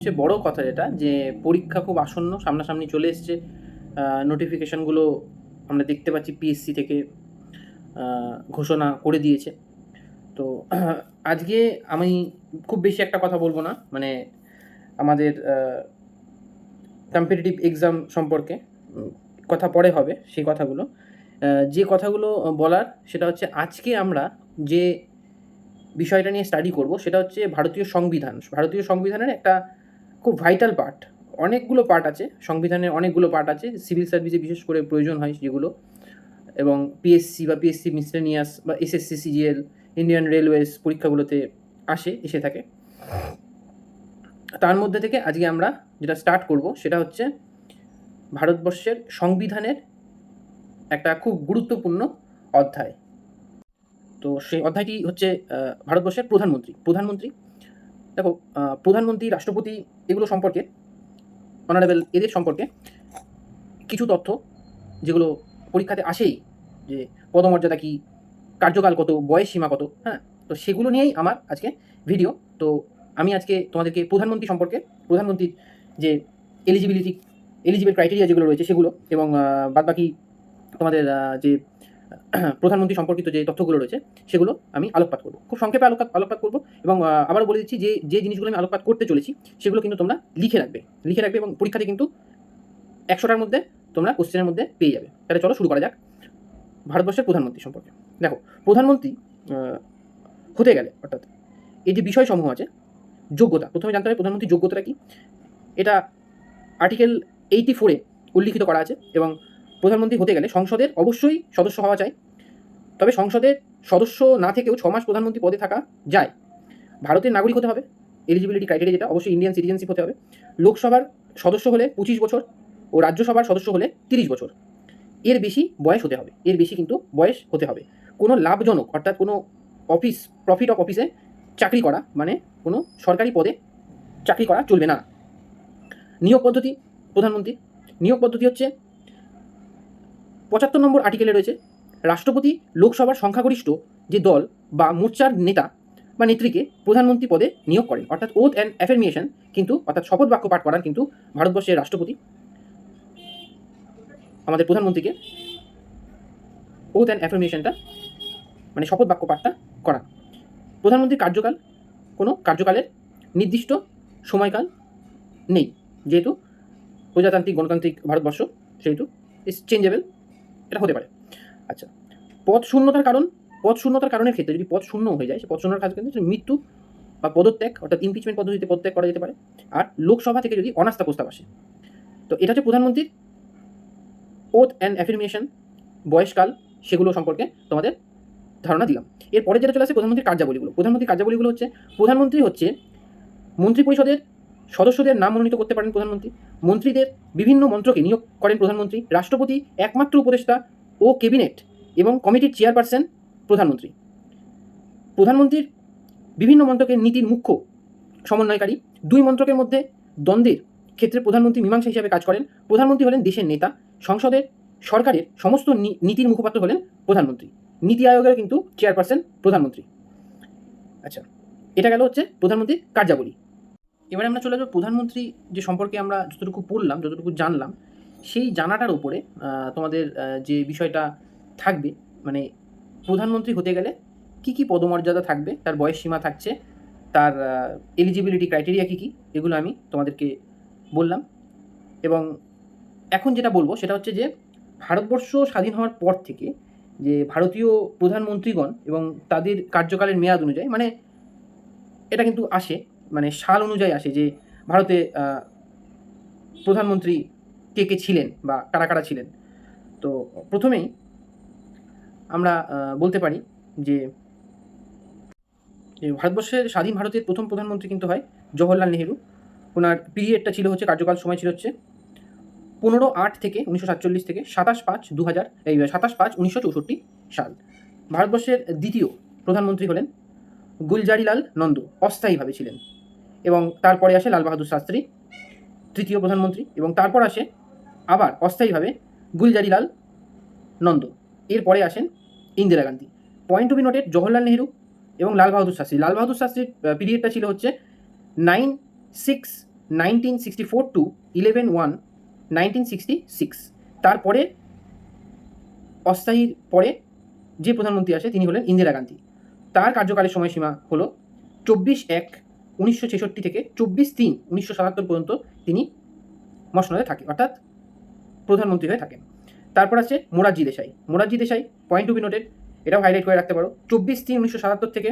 সবচেয়ে বড় কথা যেটা যে পরীক্ষা খুব আসন্ন সামনাসামনি চলে এসছে। নোটিফিকেশনগুলো আমরা দেখতে পাচ্ছি পিএসসি থেকে ঘোষণা করে দিয়েছে। তো আজকে আমি খুব বেশি একটা কথা বলব না। মানে আমাদের কম্পিটিটিভ এক্সাম সম্পর্কে কথা পরে হবে সেই কথাগুলো। যে কথাগুলো বলার সেটা হচ্ছে আজকে আমরা যে বিষয়টা নিয়ে স্টাডি করব সেটা হচ্ছে ভারতীয় সংবিধান। ভারতীয় সংবিধানের একটা খুব ভাইটাল পার্ট। অনেকগুলো পার্ট আছে, সংবিধানের অনেকগুলো পার্ট আছে। সিভিল সার্ভিসে বিশেষ করে প্রয়োজন হয় যেগুলো, এবং পিএসসি বা পিএসসি মিসলেনিয়াস বা এসএসসি, সিজিএল, ইন্ডিয়ান রেলওয়েজ পরীক্ষাগুলোতে এসে থাকে। তার মধ্যে থেকে আজকে আমরা যেটা স্টার্ট করব সেটা হচ্ছে ভারতবর্ষের সংবিধানের একটা খুব গুরুত্বপূর্ণ অধ্যায়। তো সেই অধ্যায়টি হচ্ছে ভারতবর্ষের প্রধানমন্ত্রী। দেখো, প্রধানমন্ত্রী, রাষ্ট্রপতি এগুলো সম্পর্কে, অনারেবল এদের সম্পর্কে কিছু তথ্য যেগুলো পরীক্ষাতে আসেই, যে পদমর্যাদা কী, কার্যকাল কত, বয়স সীমা কত, হ্যাঁ? তো সেগুলো নিয়েই আমার আজকে ভিডিও। তো আমি আজকে তোমাদেরকে প্রধানমন্ত্রীর যে এলিজিবল ক্রাইটেরিয়া যেগুলো রয়েছে সেগুলো, এবং বাদবাকি তোমাদের যে প্রধানমন্ত্রী সম্পর্কিত যে তথ্যগুলো রয়েছে সেগুলো আমি আলোকপাত করব। খুব সংক্ষেপে আলোকপাত করব, এবং আবারও বলে দিচ্ছি যে জিনিসগুলো আমি আলোকপাত করতে চলেছি সেগুলো কিন্তু তোমরা লিখে রাখবে, এবং পরীক্ষাতে কিন্তু 100টার মধ্যে তোমরা কোশ্চেনের মধ্যে পেয়ে যাবে। তাহলে চলো শুরু করা যাক ভারতবর্ষের প্রধানমন্ত্রী সম্পর্কে। দেখো, প্রধানমন্ত্রী হতে গেলে, অর্থাৎ এই যে বিষয়সমূহ আছে, যোগ্যতা, প্রথমে জানতে হবে প্রধানমন্ত্রীর যোগ্যতাটা কী। এটা আর্টিকেল 84-এ উল্লিখিত করা আছে, এবং প্রধানমন্ত্রী হতে গেলে সংসদের অবশ্যই সদস্য হওয়া চাই। তবে সংসদের সদস্য না থেকেও 6 মাস প্রধানমন্ত্রী পদে থাকা যায়। ভারতের নাগরিক হতে হবে, এলিজিবিলিটি ক্রাইটেরিয়া যেটা, অবশ্যই ইন্ডিয়ান সিটিজেনশিপ হতে হবে। লোকসভার সদস্য হলে 25 বছর, ও রাজ্যসভার সদস্য হলে 30 বছর। এর বেশি বয়স হতে হবে, এর বেশি কিন্তু বয়স হতে হবে। কোনো লাভজনক, অর্থাৎ কোনো প্রফিট অফ অফিসে চাকরি করা, মানে কোনো সরকারি পদে চাকরি করা চলবে না। নিয়োগ পদ্ধতি, প্রধানমন্ত্রী নিয়োগ পদ্ধতি হচ্ছে 75 নম্বর আর্টিকেলে রয়েছে, রাষ্ট্রপতি লোকসভার সংখ্যাগরিষ্ঠ যে দল বা মোর্চার নেতা বা নেত্রীকে প্রধানমন্ত্রী পদে নিয়োগ করেন। অর্থাৎ ওথ অ্যান্ড অ্যাফার্মেশন কিন্তু, অর্থাৎ শপথ বাক্য পাঠ করান কিন্তু ভারতবর্ষের রাষ্ট্রপতি আমাদের প্রধানমন্ত্রীকে ওথ অ্যান্ড অ্যাফার্মেশনটা, মানে শপথ বাক্য পাঠটা করান। প্রধানমন্ত্রীর কার্যকাল, কোনো কার্যকালের নির্দিষ্ট সময়কাল নেই, যেহেতু প্রজাতান্ত্রিক গণতান্ত্রিক ভারতবর্ষ, সেহেতু ইস চেঞ্জেবল, এটা হতে পারে। আচ্ছা, পদ শূন্যতার কারণের ক্ষেত্রে যদি পদ শূন্য হয়ে যায়, সে পদ শূন্যতার কারণের ক্ষেত্রে মৃত্যু বা পদত্যাগ, অর্থাৎ ইমপিচমেন্ট পদ্ধতিতে পদত্যাগ করা যেতে পারে। আর লোকসভা থেকে যদি অনাস্থা প্রস্তাব আসে। তো এটা হচ্ছে প্রধানমন্ত্রীর ওথ অ্যান্ড অ্যাফার্মেশন, বয়সকাল, সেগুলো সম্পর্কে তোমাদের ধারণা দিলাম। এরপরে যেটা চলে আসে প্রধানমন্ত্রীর কার্যাবলীগুলো হচ্ছে, প্রধানমন্ত্রী হচ্ছে মন্ত্রিপরিষদের সদস্যদের নাম মনোনীত করতে পারেন প্রধানমন্ত্রী। মন্ত্রীদের বিভিন্ন মন্ত্রকে নিয়োগ করেন প্রধানমন্ত্রী। রাষ্ট্রপতি একমাত্র উপদেষ্টা ও ক্যাবিনেট এবং কমিটির চেয়ারপারসন প্রধানমন্ত্রী। প্রধানমন্ত্রীর বিভিন্ন মন্ত্রকের নীতির মুখ্য সমন্বয়কারী। 2 মন্ত্রকের মধ্যে দ্বন্দ্বের ক্ষেত্রে প্রধানমন্ত্রী মীমাংসা হিসাবে কাজ করেন। প্রধানমন্ত্রী হলেন দেশের নেতা। সরকারের সমস্ত নীতির মুখপাত্র হলেন প্রধানমন্ত্রী। নীতি আয়োগের কিন্তু চেয়ারপারসন প্রধানমন্ত্রী। আচ্ছা, এটা গেল হচ্ছে প্রধানমন্ত্রীর কার্যাবলী। এবারে আমরা চলে যাবো প্রধানমন্ত্রী যে সম্পর্কে আমরা যতটুকু পড়লাম, যতটুকু জানলাম, সেই জানাটার উপরে তোমাদের যে বিষয়টা থাকবে, মানে প্রধানমন্ত্রী হতে গেলে কী কী পদমর্যাদা থাকবে, তার বয়স সীমা থাকছে, তার এলিজিবিলিটি ক্রাইটেরিয়া কী কী, এগুলো আমি তোমাদেরকে বললাম। এবং এখন যেটা বলবো সেটা হচ্ছে যে ভারতবর্ষ স্বাধীন হওয়ার পর থেকে যে ভারতীয় প্রধানমন্ত্রীগণ এবং তাদের কার্যকালের মেয়াদ অনুযায়ী, মানে এটা কিন্তু আসে, মানে সাল অনুযায়ী আসে, যে ভারতে প্রধানমন্ত্রী কে ছিলেন বা কারা ছিলেন। তো প্রথমেই আমরা বলতে পারি যে ভারতবর্ষের স্বাধীন ভারতের প্রথম প্রধানমন্ত্রী কিন্তু হয় জওহরলাল নেহেরু। ওনার পিরিয়ডটা ছিল হচ্ছে, কার্যকাল সময় ছিল হচ্ছে 15/8 থেকে 1947 থেকে 27/5/2000, এই 27/5/1964 সাল। ভারতবর্ষের দ্বিতীয় প্রধানমন্ত্রী হলেন গুলজারিলাল নন্দু, অস্থায়ীভাবে ছিলেন। এবং তারপরে আসে লাল বাহাদুর শাস্ত্রী, তৃতীয় প্রধানমন্ত্রী, এবং তারপর আসে আবার অস্থায়ীভাবে গুলজারিলাল নন্দু। এরপরে আসেন Indira Gandhi. Point to be noted, Jawaharlal Nehru এবং লাল বাহাদুর শাস্ত্রীর পিরিয়ডটা ছিল হচ্ছে 1964 টু 11/1/1966। তারপরে অস্থায়ীর পরে যে প্রধানমন্ত্রী আসে তিনি হলেন ইন্দিরা গান্ধী। তার কার্যকালের সময়সীমা হলো 24/1/1966 থেকে 24/3/1977 পর্যন্ত তিনি মসনদে থাকে, অর্থাৎ প্রধানমন্ত্রী হয়ে থাকেন। তারপর আছে Morarji Desai. Morarji Desai, point to be noted, এটাও হাইলাইট করে রাখতে পারো। 24/3/1977 থেকে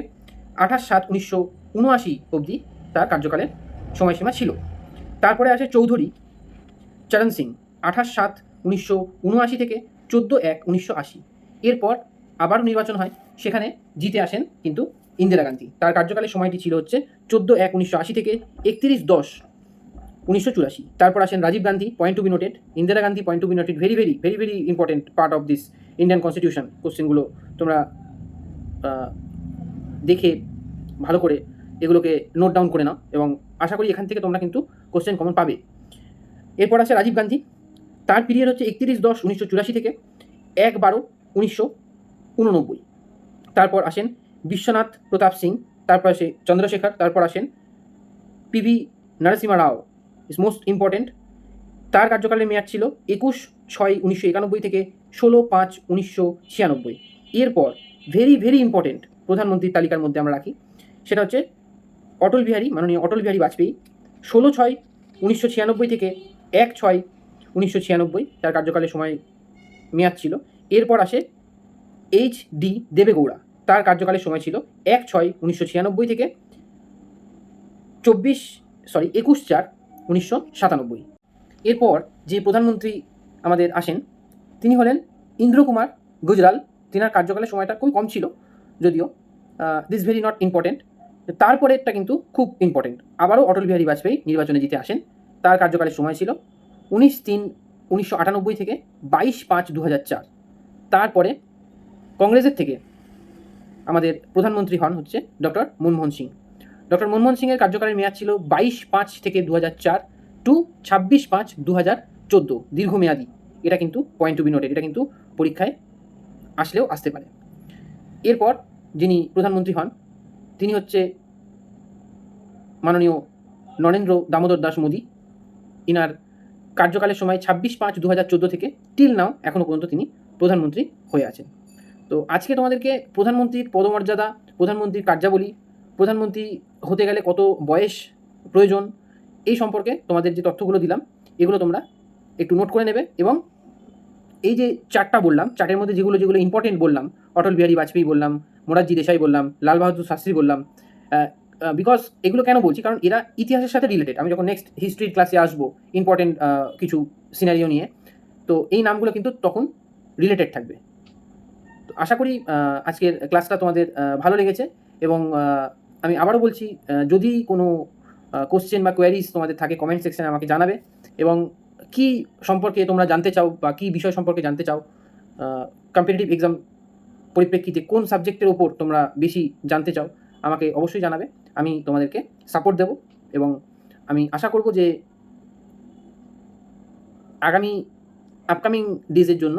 28/7/1979 অবধি তার কার্যকালের সময়সীমা ছিল। তারপরে আছে চৌধুরী চরণ সিং, 28/7/1979 থেকে 14/1/1980। এরপর আবারও নির্বাচন হয়, সেখানে জিতে আসেন কিন্তু ইন্দিরা গান্ধী। তার কার্যকালের সময়টি ছিল হচ্ছে 14/1/1980 থেকে 31/10/1984। তারপর আসেন Rajiv Gandhi, point to be noted. Indira Gandhi, point to be noted, very very very very important part of this Indian constitution. কোশ্চেনগুলো তোমরা দেখে ভালো করে এগুলোকে নোট ডাউন করে নাও এবং আশা করি এখান থেকে তোমরা কিন্তু কোশ্চেন কমন পাবে। এরপর আসে রাজীব গান্ধী, তার পিরিয়ড হচ্ছে 31/10/1984 থেকে 1/12/1989। তারপর আসেন বিশ্বনাথ প্রতাপ সিং, তারপর আসে চন্দ্রশেখর, তারপর আসেন PV Narasimha Rao, is most important. তার কার্যকালের মেয়াদ ছিল 21/6/1991 থেকে 16/5/1996। এরপর ভেরি ভেরি ইম্পর্টেন্ট প্রধানমন্ত্রীর তালিকার মধ্যে আমরা রাখি, সেটা হচ্ছে মাননীয় অটল বিহারী বাজপেয়ী। 16/6/1996 থেকে 1/6/1996 তার কার্যকালের সময় মেয়াদ ছিল। এরপর আসে এইচ.ডি. দেবেগৌড়া, তার কার্যকালের সময় ছিল 1/6/1996 থেকে 21/4/1997। এরপর যে প্রধানমন্ত্রী আমাদের আসেন তিনি হলেন ইন্দ্র কুমার গুজরাল। তেনার কার্যকালের সময়টা খুব কম ছিল যদিও, দিস ভেরি নট ইম্পর্টেন্ট। তারপরেরটা কিন্তু খুব ইম্পর্টেন্ট। আবারও অটল বিহারী বাজপেয়ী নির্বাচনে জিতে আসেন। তার কার্যকালের সময় ছিল 19/3/1998 থেকে 22/5/2004। তারপরে কংগ্রেসের থেকে আমাদের প্রধানমন্ত্রী হন হচ্ছে ডক্টর মনমোহন সিং। ডক্টর মনমোহন সিংয়ের কার্যকালের মেয়াদ ছিল 22/5 থেকে 2004 টু 26/5/2014, দীর্ঘমেয়াদী। এটা কিন্তু পয়েন্ট টু বি নোটেড, এটা কিন্তু পরীক্ষায় আসলেও আসতে পারে। এরপর যিনি প্রধানমন্ত্রী হন তিনি হচ্ছে মাননীয় নরেন্দ্র দামোদর দাস মোদী। ইনার কার্যকালের সময় 26/5/2014 থেকে টিল নাও এখনও পর্যন্ত তিনি প্রধানমন্ত্রী হয়ে আছেন। তো আজকে তোমাদেরকে প্রধানমন্ত্রীর পদমর্যাদা, প্রধানমন্ত্রীর কার্যাবলী, প্রধানমন্ত্রী হতে গেলে কত বয়স প্রয়োজন, এই সম্পর্কে তোমাদের যে তথ্যগুলো দিলাম এগুলো তোমরা একটু নোট করে নেবে। এবং এই যে চারটা বললাম, চার্টের মধ্যে যেগুলো যেগুলো ইম্পর্টেন্ট বললাম, অটল বিহারী বাজপেয়ী বললাম, মোরারজি দেশাই বললাম, লাল বাহাদুর শাস্ত্রী বললাম, বিকজ এগুলো কেন বলছি, কারণ এরা ইতিহাসের সাথে রিলেটেড। আমি যখন নেক্সট হিস্ট্রির ক্লাসে আসবো ইম্পর্টেন্ট কিছু সিনারিও নিয়ে, তো এই নামগুলো কিন্তু তখন রিলেটেড থাকবে। তো আশা করি আজকের ক্লাসটা তোমাদের ভালো লেগেছে এবং আমি আবারও বলছি, যদি কোনো কোশ্চেন বা কোয়ারিজ তোমাদের থাকে কমেন্ট সেকশনে আমাকে জানাবে। এবং কি সম্পর্কে তোমরা জানতে চাও বা কী বিষয় সম্পর্কে জানতে চাও, কম্পিটিটিভ এক্সাম পরিপ্রেক্ষিতে কোন সাবজেক্টের ওপর তোমরা বেশি জানতে চাও আমাকে অবশ্যই জানাবে। আমি তোমাদেরকে সাপোর্ট দেব এবং আমি আশা করব যে আগামী আপকামিং ডেজের জন্য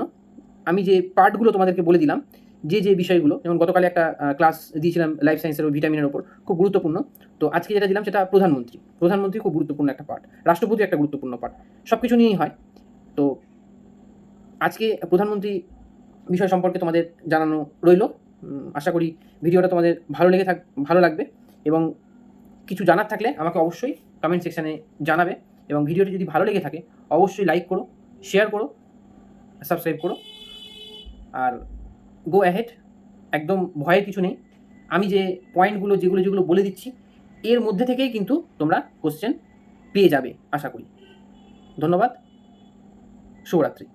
আমি যে পার্টগুলো তোমাদেরকে বলে দিলাম, যে যে বিষয়গুলো, যেমন গতকালে একটা ক্লাস দিয়েছিলাম লাইফ সায়েন্সের ও ভিটামিনের ওপর, খুব গুরুত্বপূর্ণ। তো আজকে যেটা দিলাম সেটা প্রধানমন্ত্রী খুব গুরুত্বপূর্ণ একটা পার্ট, রাষ্ট্রপতি একটা গুরুত্বপূর্ণ পার্ট, সব কিছু নিয়েই হয়। তো আজকে প্রধানমন্ত্রী বিষয় সম্পর্কে তোমাদের জানানো রইল। আশা করি ভিডিওটা তোমাদের ভালো লাগবে এবং কিছু জানার থাকলে আমাকে অবশ্যই কমেন্ট সেকশানে জানাবে। এবং ভিডিওটি যদি ভালো লেগে থাকে অবশ্যই লাইক করো, শেয়ার করো, সাবস্ক্রাইব করো। আর গো অ্যাহেড, একদম ভয়ের কিছু নেই। আমি যে পয়েন্টগুলো যেগুলো বলে দিচ্ছি এর মধ্যে থেকেই কিন্তু তোমরা কোশ্চেন পেয়ে যাবে আশা করি। ধন্যবাদ, শুভরাত্রি।